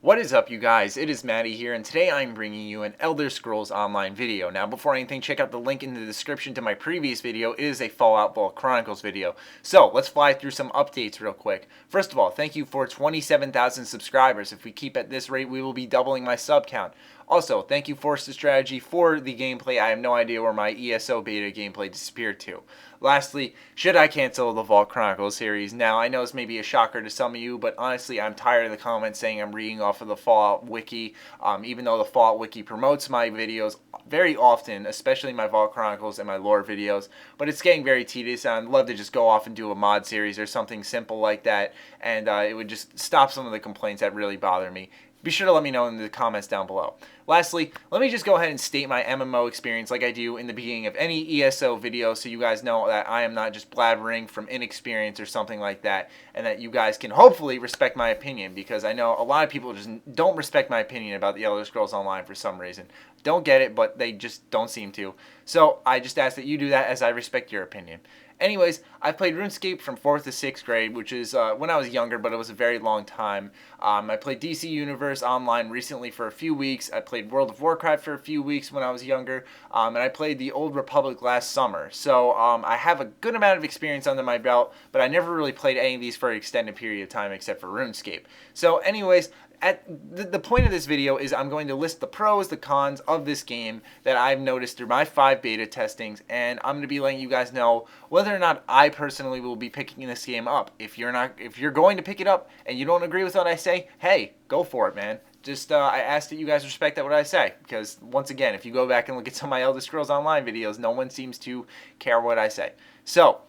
What is up, you guys? It is Maddie here, and today I'm bringing you an Elder Scrolls Online video. Now, before anything, check out the link in the description to my previous video. It is a Fallout Vault Chronicles video. So, let's fly through some updates real quick. First of all, thank you for 27,000 subscribers. If we keep at this rate, we will be doubling my sub count. Also, thank you Force Strategy for the gameplay. I have no idea where my ESO beta gameplay disappeared to. Lastly, should I cancel the Vault Chronicles series? Now, I know this may be a shocker to some of you, but honestly, I'm tired of the comments saying I'm reading off of the Fallout Wiki, even though the Fallout Wiki promotes my videos very often, especially my Vault Chronicles and my lore videos, but it's getting very tedious, and I'd love to just go off and do a mod series or something simple like that, and it would just stop some of the complaints that really bother me. Be sure to let me know in the comments down below. Lastly, let me just go ahead and state my MMO experience like I do in the beginning of any ESO video so you guys know that I am not just blabbering from inexperience or something like that, and that you guys can hopefully respect my opinion, because I know a lot of people just don't respect my opinion about the Elder Scrolls Online for some reason. Don't get it, but they just don't seem to. So I just ask that you do that as I respect your opinion. Anyways, I played RuneScape from 4th to 6th grade, which is when I was younger, but it was a very long time. I played DC Universe Online recently for a few weeks. I played World of Warcraft for a few weeks when I was younger, and I played the Old Republic last summer. So I have a good amount of experience under my belt, but I never really played any of these for an extended period of time except for RuneScape. So anyways, at the point of this video is I'm going to list the pros, the cons of this game that I've noticed through my 5 beta testings, and I'm going to be letting you guys know whether or not I personally will be picking this game up. If you're going to pick it up and you don't agree with what I say, hey, go for it, man. Just I ask that you guys respect what I say, because once again, if you go back and look at some of my Elder Scrolls Online videos, no one seems to care what I say. So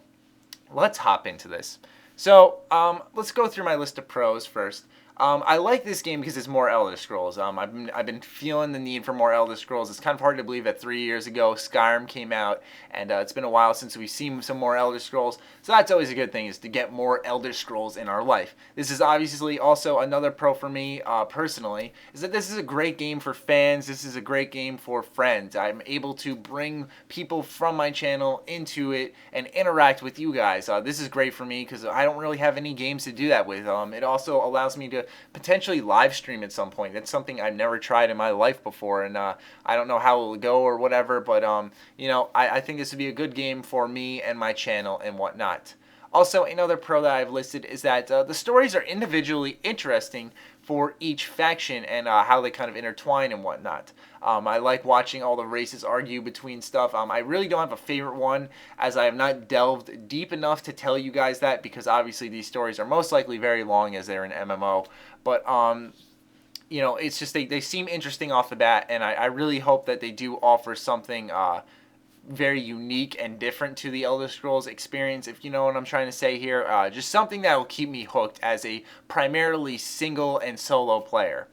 let's hop into this. So let's go through my list of pros first. I like this game because it's more Elder Scrolls. I've been feeling the need for more Elder Scrolls. It's kind of hard to believe that 3 years ago Skyrim came out, and it's been a while since we've seen some more Elder Scrolls. So that's always a good thing, is to get more Elder Scrolls in our life. This is obviously also another pro for me personally, is that this is a great game for fans. This is a great game for friends. I'm able to bring people from my channel into it and interact with you guys. This is great for me because I don't really have any games to do that with. It also allows me to potentially live stream at some point. That's something I've never tried in my life before, and I don't know how it will go or whatever, but you know, I think this would be a good game for me and my channel and whatnot. Also, another pro that I've listed is that the stories are individually interesting for each faction and how they kind of intertwine and whatnot. I like watching all the races argue between stuff. I really don't have a favorite one, as I have not delved deep enough to tell you guys that, because obviously these stories are most likely very long as they're an MMO. But you know, it's just they seem interesting off the bat, and I really hope that they do offer something very unique and different to the Elder Scrolls experience, if you know what I'm trying to say here. Just something that will keep me hooked as a primarily single and solo player.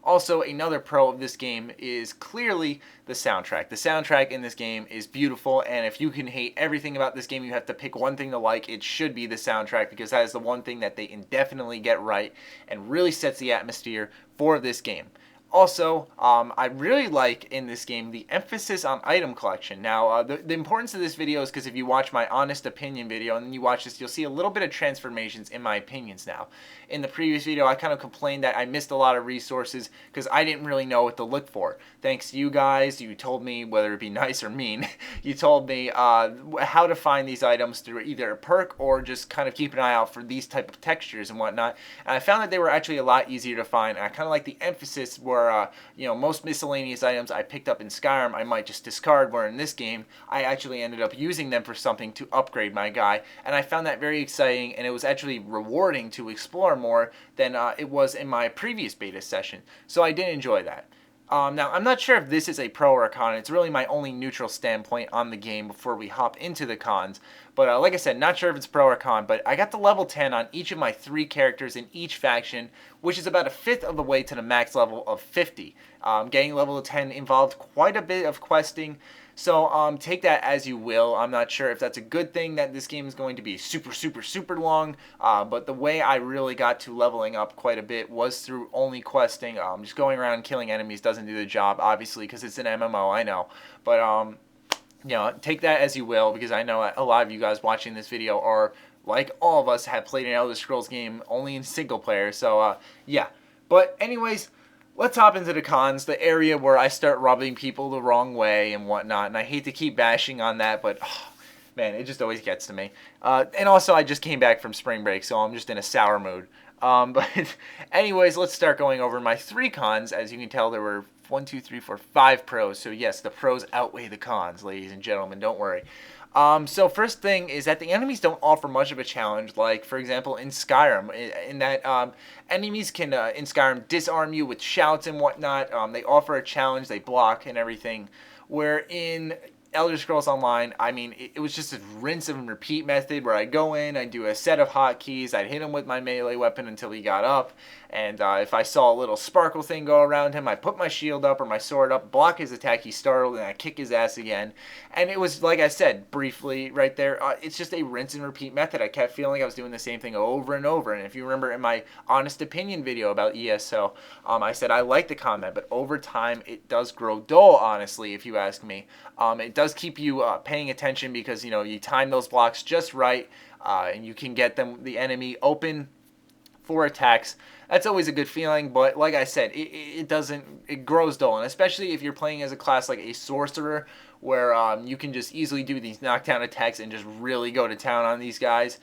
Also, another pro of this game is clearly the soundtrack. The soundtrack in this game is beautiful, and if you can hate everything about this game, you have to pick one thing to like, it should be the soundtrack, because that is the one thing that they indefinitely get right and really sets the atmosphere for this game. Also, I really like in this game the emphasis on item collection. Now, the importance of this video is because if you watch my honest opinion video and then you watch this, you'll see a little bit of transformations in my opinions now. In the previous video, I kind of complained that I missed a lot of resources because I didn't really know what to look for. Thanks to you guys, you told me, whether it be nice or mean, you told me how to find these items through either a perk or just kind of keep an eye out for these type of textures and whatnot. And I found that they were actually a lot easier to find. And I kind of like the emphasis where you know, most miscellaneous items I picked up in Skyrim I might just discard, where in this game I actually ended up using them for something to upgrade my guy, and I found that very exciting, and it was actually rewarding to explore more than it was in my previous beta session, so I did enjoy that. Now, I'm not sure if this is a pro or a con. It's really my only neutral standpoint on the game before we hop into the cons. But like I said, not sure if it's pro or con, but I got the level 10 on each of my 3 characters in each faction, which is about a fifth of the way to the max level of 50. Getting level 10 involved quite a bit of questing, so take that as you will. I'm not sure if that's a good thing that this game is going to be super long, but the way I really got to leveling up quite a bit was through only questing. Just going around killing enemies doesn't do the job, obviously, because it's an MMO, I know. But you know, take that as you will, because I know a lot of you guys watching this video are, like all of us, have played an Elder Scrolls game only in single player. So yeah. But anyways, let's hop into the cons, the area where I start rubbing people the wrong way and whatnot. And I hate to keep bashing on that, but oh, man, it just always gets to me. And also, I just came back from spring break, so I'm just in a sour mood. But anyways, let's start going over my 3 cons. As you can tell, there were 1, 2, 3, 4, 5 pros. So yes, the pros outweigh the cons, ladies and gentlemen. Don't worry. So first thing is that the enemies don't offer much of a challenge. Like, for example, in Skyrim, in that enemies can, in Skyrim, disarm you with shouts and whatnot. They offer a challenge, they block and everything. Where in Elder Scrolls Online, I mean, it was just a rinse and repeat method where I'd go in, I'd do a set of hotkeys, I'd hit him with my melee weapon until he got up, and if I saw a little sparkle thing go around him, I'd put my shield up or my sword up, block his attack, he startled, and I'd kick his ass again. And it was, like I said, briefly right there, it's just a rinse and repeat method. I kept feeling I was doing the same thing over and over, and if you remember in my honest opinion video about ESO, I said I like the combat, but over time it does grow dull, honestly, if you ask me. It does keep you paying attention because, you know, you time those blocks just right, and you can get the enemy open for attacks. That's always a good feeling, but like I said, it grows dull, and especially if you're playing as a class like a sorcerer, where you can just easily do these knockdown attacks and just really go to town on these guys.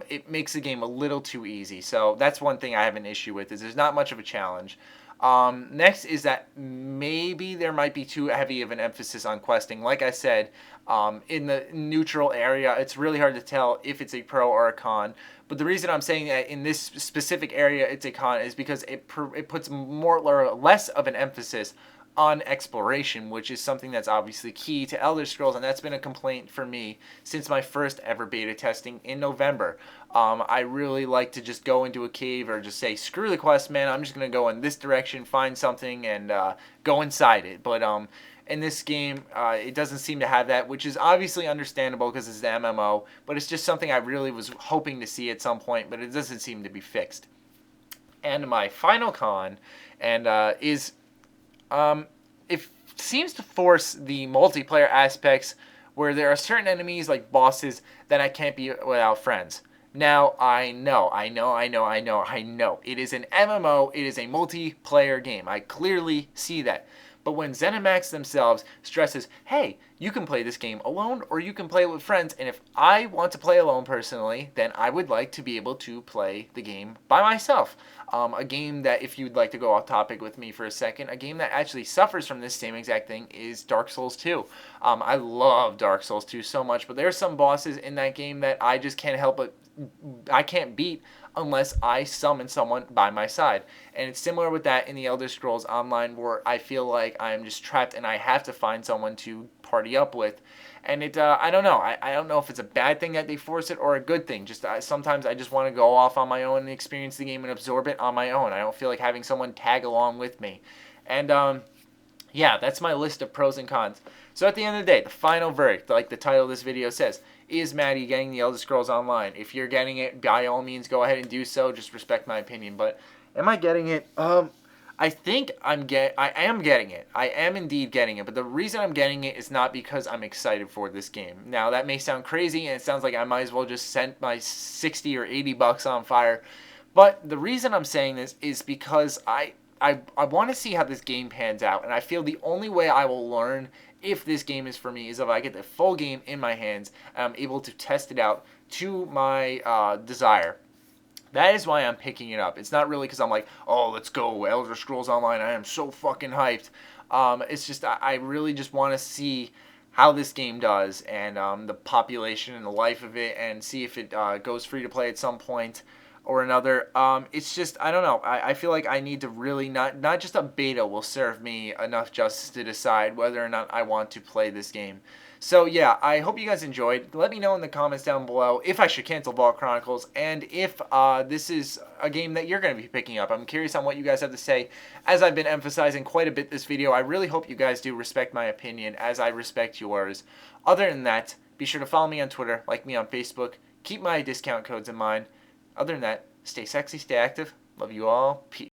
It makes the game a little too easy, so that's one thing I have an issue with, is there's not much of a challenge. Next is that maybe there might be too heavy of an emphasis on questing. Like I said, in the neutral area, it's really hard to tell if it's a pro or a con. But the reason I'm saying that in this specific area it's a con is because it puts more or less of an emphasis on exploration, which is something that's obviously key to Elder Scrolls, and that's been a complaint for me since my first ever beta testing in November. I really like to just go into a cave or just say, screw the quest, man, I'm just going to go in this direction, find something, and go inside it. But in this game, it doesn't seem to have that, which is obviously understandable because it's the MMO, but it's just something I really was hoping to see at some point, but it doesn't seem to be fixed. And my final con is it seems to force the multiplayer aspects where there are certain enemies like bosses that I can't beat without friends. Now, I know. It is an MMO, it is a multiplayer game. I clearly see that. But when ZeniMax themselves stresses, hey, you can play this game alone or you can play it with friends, and if I want to play alone personally, then I would like to be able to play the game by myself. A game that, if you'd like to go off topic with me for a second, a game that actually suffers from this same exact thing is Dark Souls 2. I love Dark Souls 2 so much, but there's some bosses in that game that I just can't help but I can't beat unless I summon someone by my side. And it's similar with that in the Elder Scrolls Online, where I feel like I'm just trapped and I have to find someone to party up with. And I don't know. I don't know if it's a bad thing that they force it or a good thing. Just sometimes I just want to go off on my own and experience the game and absorb it on my own. I don't feel like having someone tag along with me. And yeah, that's my list of pros and cons. So at the end of the day, the final verdict, like the title of this video says, is Maddie getting the Elder Scrolls Online? If you're getting it, by all means, go ahead and do so. Just respect my opinion. But am I getting it? I think I am getting it. I am indeed getting it. But the reason I'm getting it is not because I'm excited for this game. Now, that may sound crazy, and it sounds like I might as well just send my 60 or 80 bucks on fire. But the reason I'm saying this is because I want to see how this game pans out, and I feel the only way I will learn if this game is for me is if I get the full game in my hands and I'm able to test it out to my desire. That is why I'm picking it up. It's not really because I'm like, oh, let's go, Elder Scrolls Online, I am so fucking hyped. It's just I really just want to see how this game does and the population and the life of it, and see if it goes free to play at some point or another. It's just, I don't know. I feel like I need to really not just a beta will serve me enough justice to decide whether or not I want to play this game. So yeah, I hope you guys enjoyed. Let me know in the comments down below if I should cancel Vault Chronicles and if this is a game that you're going to be picking up. I'm curious on what you guys have to say. As I've been emphasizing quite a bit this video, I really hope you guys do respect my opinion as I respect yours. Other than that, be sure to follow me on Twitter, like me on Facebook, keep my discount codes in mind. Other than that, stay sexy, stay active. Love you all. Peace.